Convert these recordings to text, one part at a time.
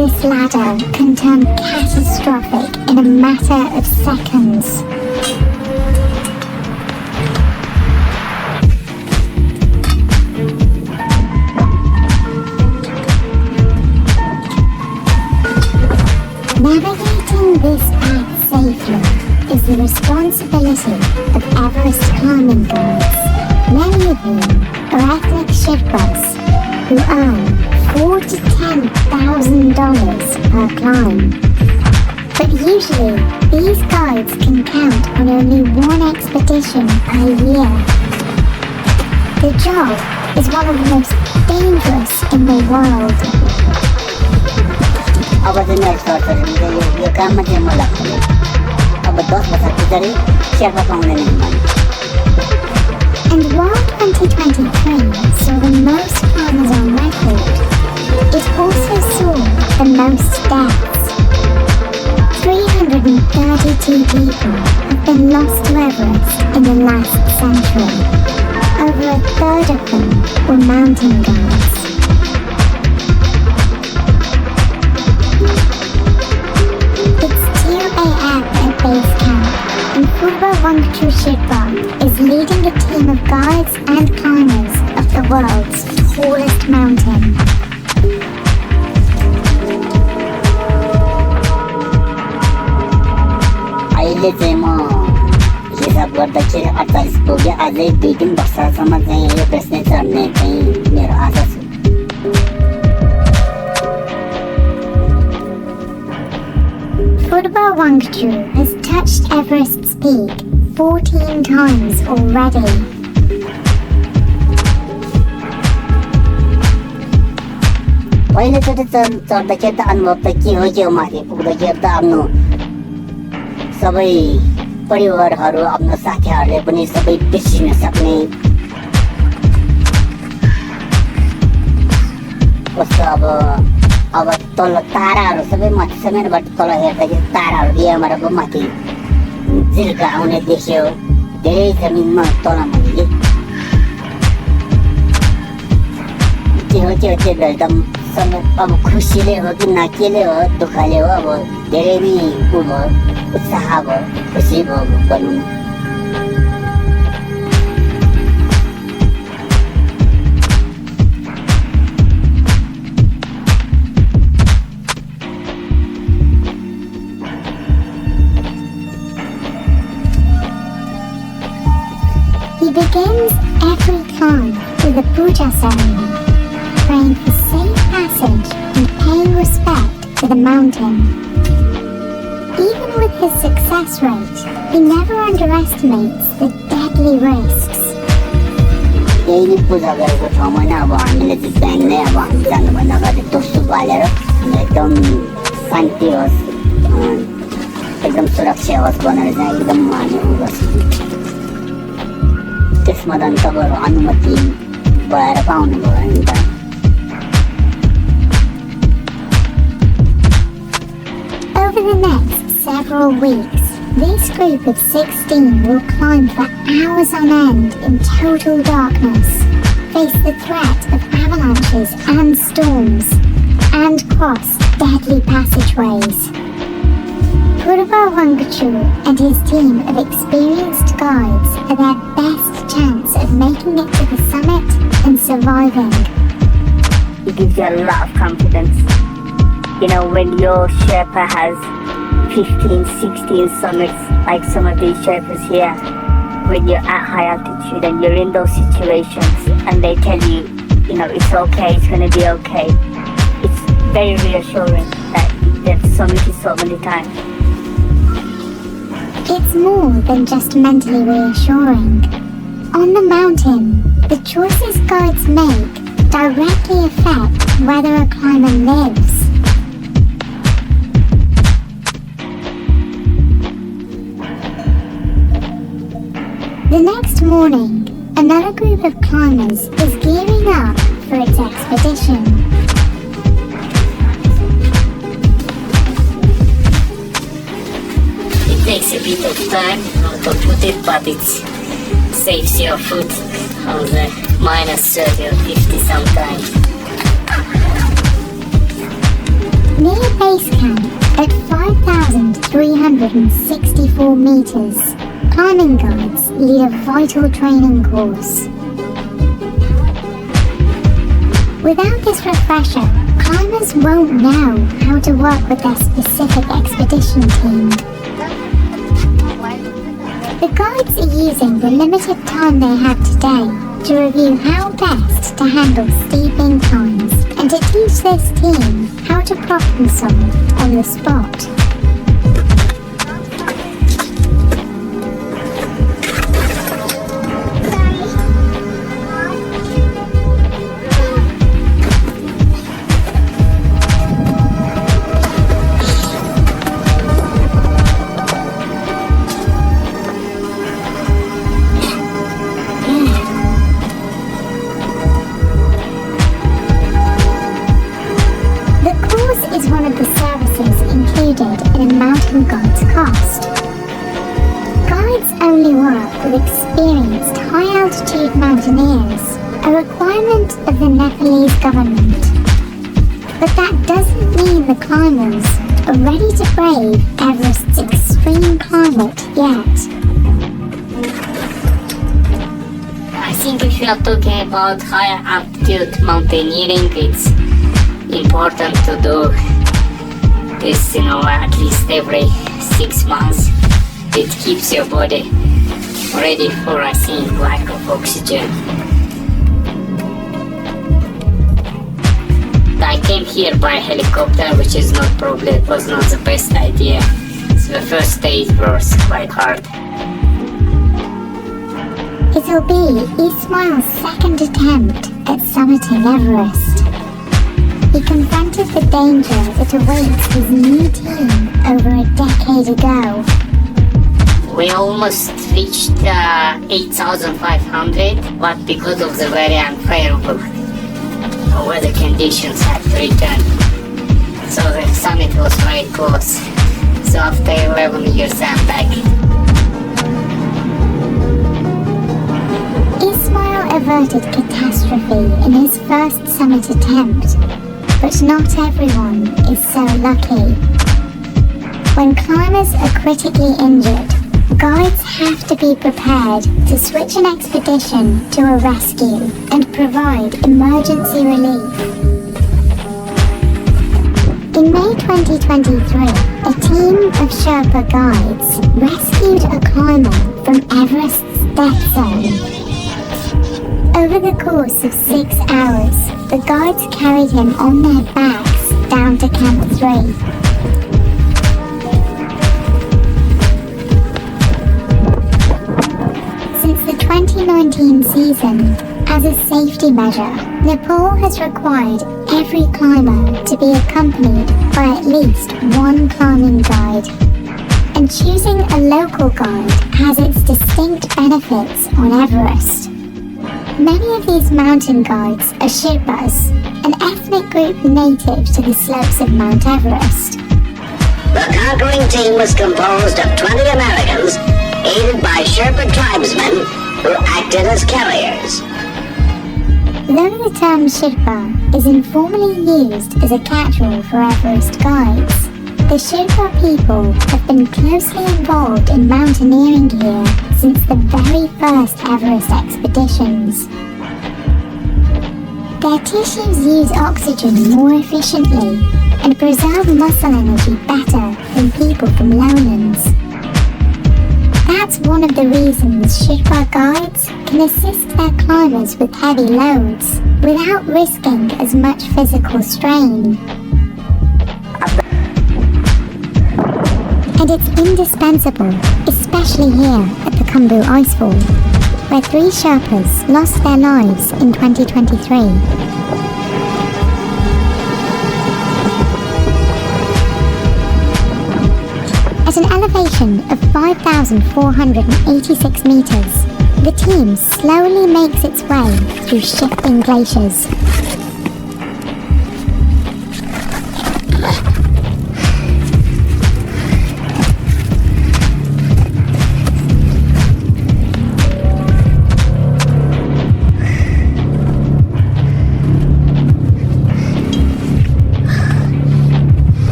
this ladder can turn catastrophic in a matter of seconds. Navigating this path safely is the responsibility of Everest climbing guides, many of whom are ethnic Sherpas who earn $4,000 to $10,000 per climb. But usually, these guides can count on only one expedition per year. The job is one of the most dangerous in the world. अब चाहिँ मेरो सरसरी यो काममा चाहिँ म लाग्छु अब 10 वर्ष पछाडि शेर्पा पाउँदैन मैले. And while 2023 saw the most climbers on record, it also saw the most deaths. 332 people have been lost to Everest in the last century. Over a third of them were mountain guides. Base camp, and Wangchu Sherpa is leading a team of guides and climbers of the world's tallest mountain. अहिले चाहिँ म हिसाब गर्दाखेरि 48 पुगे अझै 2-3 वर्षसम्म चाहिँ Everest नै चढ्ने चाहिँ मेरो आशा छ. Wangchu has touched Everest's peak 14 times already. पहिलोचोटि चढ्दाखेरि त अनुभव त के हो माथि पुग्दाखेरि त आफ्नो सबै परिवारहरू आफ्नो साथीहरूले पनि सबै बिर्सिन सक्ने कस्तो अब तल ताराहरू सबै माथि समेतबाट तल हेर्दाखेरि ताराहरू यहाँबाट पो माथि झिल्का आउने देख्यो. धेरै जमिनमा तल मैले के हो एकदम अब खुसीले हो कि नाकेले हो दुःखले हो अब धेरै नै उ भयो उत्साह भयो खुसी भयो भनौँ. He begins every climb with a puja ceremony, praying for safe passage and paying respect to the mountain. Even with his success rate, he never underestimates the deadly risks. यही पूजा गरेको ठाउँमा नै अब हामीले चाहिँ बिहान नै अब हामी जानुभन्दा अगाडि दोस्रो बालेर एकदम शान्ति होस् एकदम सुरक्षा होस् भनेर चाहिँ एकदम हामी उ गर्छौँ. त्यसमा त तपाईँहरू अनुमति भएर पाउनुभयो नि त. Over the next several weeks, this group of 16 will climb for hours on end in total darkness, face the threat of avalanches and storms, and cross deadly passageways. Wangchu and his team of experienced guides are their best chance of making it to the summit and surviving. It gives you a lot of confidence. You know, when your Sherpa has 15, 16 summits, like some of these Sherpas here, when you're at high altitude and you're in those situations and they tell you, you know, it's okay, it's going to be okay. It's very reassuring that they've summited so many times. It's more than just mentally reassuring. On the mountain, the choices guides make directly affect whether a climber lives. The next morning, another group of climbers is gearing up for its expedition. It takes a bit of time to put it, but it saves your foot on the minus 30 or 50 sometimes. Near base camp at 5,364 meters, climbing guides lead a vital training course. Without this refresher, climbers won't know how to work with their specific expedition team. The guides are using the limited time they have today to review how best to handle steep inclines and to teach this team how to problem solve on the spot. Guides cost. Guides only work with experienced high-altitude mountaineers, a requirement of the Nepalese government. But that doesn't mean the climbers are ready to brave Everest's extreme climate yet. I think if you are talking about higher altitude mountaineering, it's important to do this, at least every 6 months. It keeps your body ready for a lack of oxygen. I came here by helicopter, which is not probably, it was not the best idea. So the first day was quite hard. It'll be Ismail's second attempt at summiting Everest. He confronted the danger that awaits his new team over a decade ago. We almost reached 8,500, but because of the very unfavorable weather conditions had to return. So the summit was very close. So after 11 years I'm back. Ismail averted catastrophe in his first summit attempt. But not everyone is so lucky. When climbers are critically injured, guides have to be prepared to switch an expedition to a rescue and provide emergency relief. In May 2023, a team of Sherpa guides rescued a climber from Everest's death zone. Over the course of 6 hours, the guides carried him on their backs down to Camp 3. Since the 2019 season, as a safety measure, Nepal has required every climber to be accompanied by at least one climbing guide. And choosing a local guide has its distinct benefits on Everest. Many of these mountain guides are Sherpas, an ethnic group native to the slopes of Mount Everest. The conquering team was composed of 20 Americans, aided by Sherpa tribesmen who acted as carriers. Though the term Sherpa is informally used as a catch-all for Everest guides, the Sherpa people have been closely involved in mountaineering here since the very first Everest expeditions. Their tissues use oxygen more efficiently and preserve muscle energy better than people from lowlands. That's one of the reasons Sherpa guides can assist their climbers with heavy loads without risking as much physical strain. And it's indispensable, especially here at the Khumbu Icefall, where 3 Sherpas lost their lives in 2023. At an elevation of 5,486 meters, the team slowly makes its way through shifting glaciers.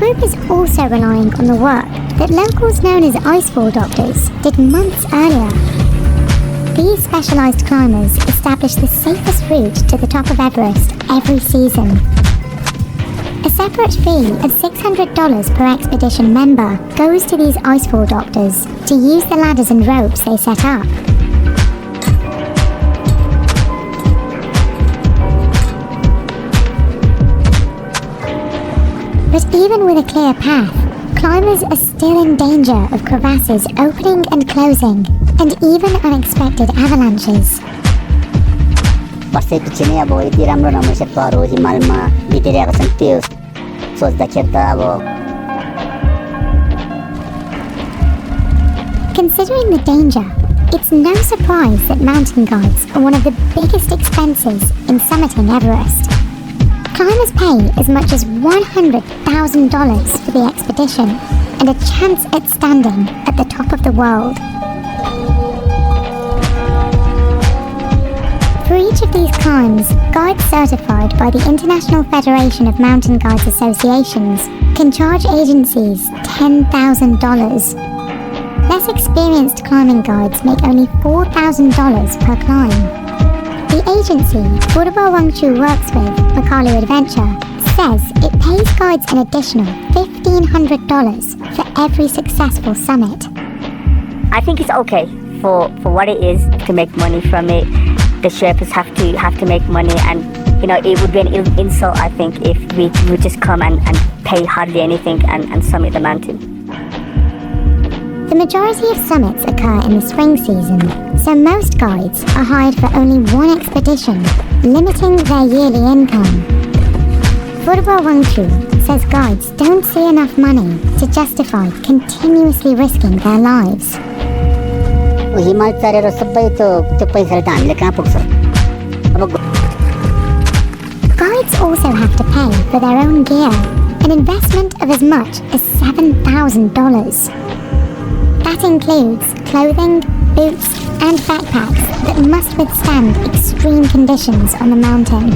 group is also relying on the work that locals known as icefall doctors did months earlier. These specialised climbers establish the safest route to the top of Everest every season. A separate fee of $600 per expedition member goes to these icefall doctors to use the ladders and ropes they set up. But even with a clear path, climbers are still in danger of crevasses opening and closing, and even unexpected avalanches. वर्षैपछि नै अब यति राम्रो राम्रो शेर्पाहरू हिमालमा बितिरहेका छन् त्यो सोच्दाखेरि त अब Considering the danger, it's no surprise that mountain guides are one of the biggest expenses in summiting Everest. Climbers pay as much as $100,000 for the expedition and a chance at standing at the top of the world. For each of these climbs, guides certified by the International Federation of Mountain Guides Associations can charge agencies $10,000. Less experienced climbing guides make only $4,000 per climb. The agency Wangchu works with, Makalu Adventure, says it pays guides an additional $1,500 for every successful summit. I think it's okay for what it is to make money from it. The Sherpas have to make money, and it would be an insult, I think, if we would just come and pay hardly anything and summit the mountain. The majority of summits occur in the spring season, so most guides are hired for only one expedition, limiting their yearly income. Wangchu says guides don't see enough money to justify continuously risking their lives. हिमाल चढेर सबै त्यो पैसाले त हामीले कहाँ पुग्छ अब Guides also have to pay for their own gear, an investment of as much as $7,000. That includes clothing, boots, and backpacks that must withstand extreme conditions on the mountain.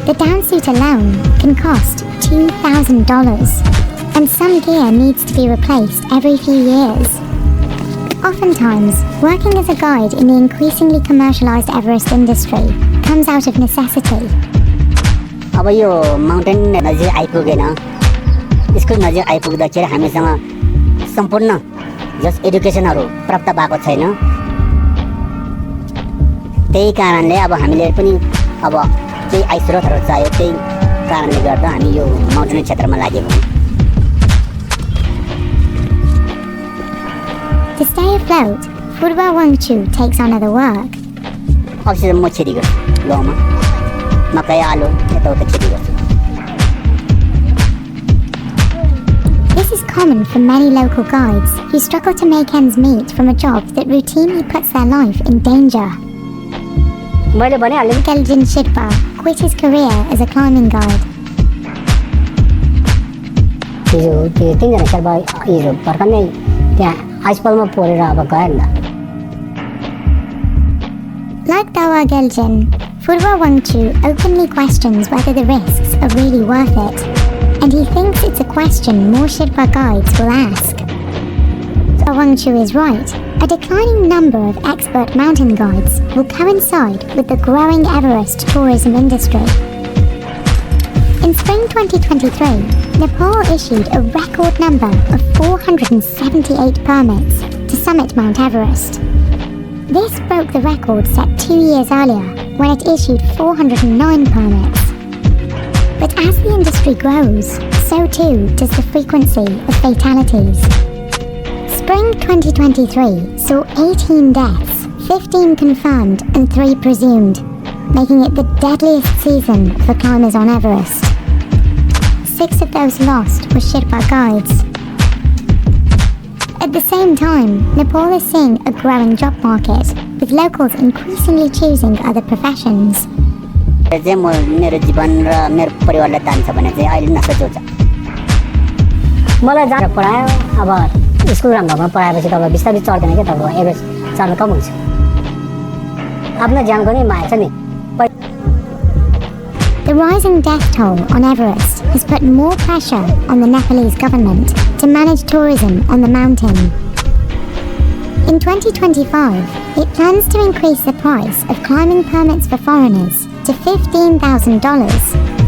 The downsuit alone can cost $2,000, and some gear needs to be replaced every few years. Oftentimes, working as a guide in the increasingly commercialized Everest industry comes out of necessity. अब यो mountain नजिक आइपुगेन school नजिक आइपुग्दाखेरि हामीसँग सम्पूर्ण जस एडुकेसनहरू प्राप्त भएको छैन त्यही कारणले अब हामीले पनि अब केही आय स्रोतहरू चाहियो त्यही कारणले गर्दा हामी यो माउन्टेन क्षेत्रमा लागेको To stay afloat, Wangchu takes on other work. अक्सिजन म खेती गर्छु गाउँमा मकै आलु यताउता खेती गर्छु This is common for many local guides who struggle to make ends meet from a job that routinely puts their life in danger. मैले भनिहालेँ Geljan Shidpa quit his career as a climbing guide. हिजो त्यो तीनजना शेर्पा हिजो भर्खर नै त्यहाँ आइसफलमा परेर अब गयो नि त Like Dawa Geljan, Wangchu openly questions whether the risks are really worth it, and he thinks it's a question more Shidpa guides will ask. Wangchu is right. A declining number of expert mountain guides will coincide with the growing Everest tourism industry. In spring 2023, Nepal issued a record number of 478 permits to summit Mount Everest. This broke the record set 2 years earlier when it issued 409 permits. But as the industry grows, so too does the frequency of fatalities. Spring 2023 saw 18 deaths, 15 confirmed and 3 presumed, making it the deadliest season for climbers on Everest. 6 of those lost were Sherpa guides. At the same time, Nepal is seeing a growing job market, with locals increasingly choosing other professions. चाहिँ म मेरो जीवन र मेरो परिवारलाई तान्छ भने चाहिँ अहिले नसोच्छ मलाई जहाँ पढायो अब स्कुल राम्रोमा पढाएपछि त अब बिस्तारै चढ्दैन के त अब एभरेज चढ्न कम हुन्छ आफ्नो ज्यानको नि माया छ नि The rising death toll on Everest has put more pressure on the Nepalese government to manage tourism on the mountain. In 2025, it plans to increase the price of climbing permits for foreigners to $15,000,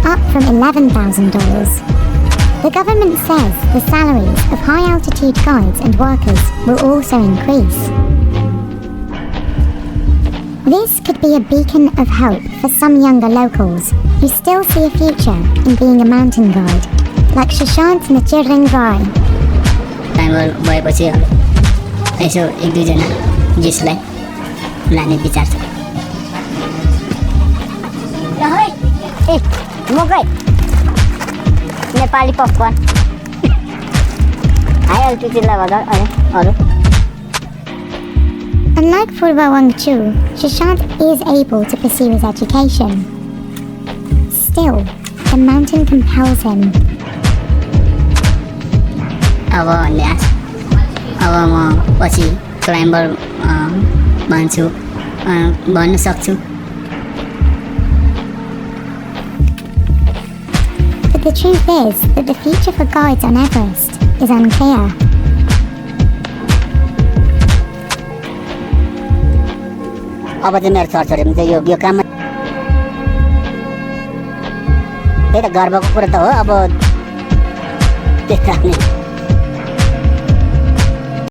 up from $11,000. The government says the salaries of high-altitude guides and workers will also increase. This could be a beacon of hope for some younger locals who still see a future in being a mountain guide, like Shashant Nachirringrai. Timer भएपछि यसो एक दुईजना गेस्टलाई लाने विचार छ ए मकै Nepali popcorn high अल्टिट्युडलाई भन्दा अरू Unlike Purva Wangchu, Shashant is able to pursue his education. Still, the mountain compels him. अब म पछि क्लाइम्बर भन्न सक्छु But the truth is that the future for guides on Everest is unclear. अब चाहिँ मेरो छोराछोरीमा चाहिँ यो काममा त्यही त गर्वको कुरा त हो अब त्यस्तो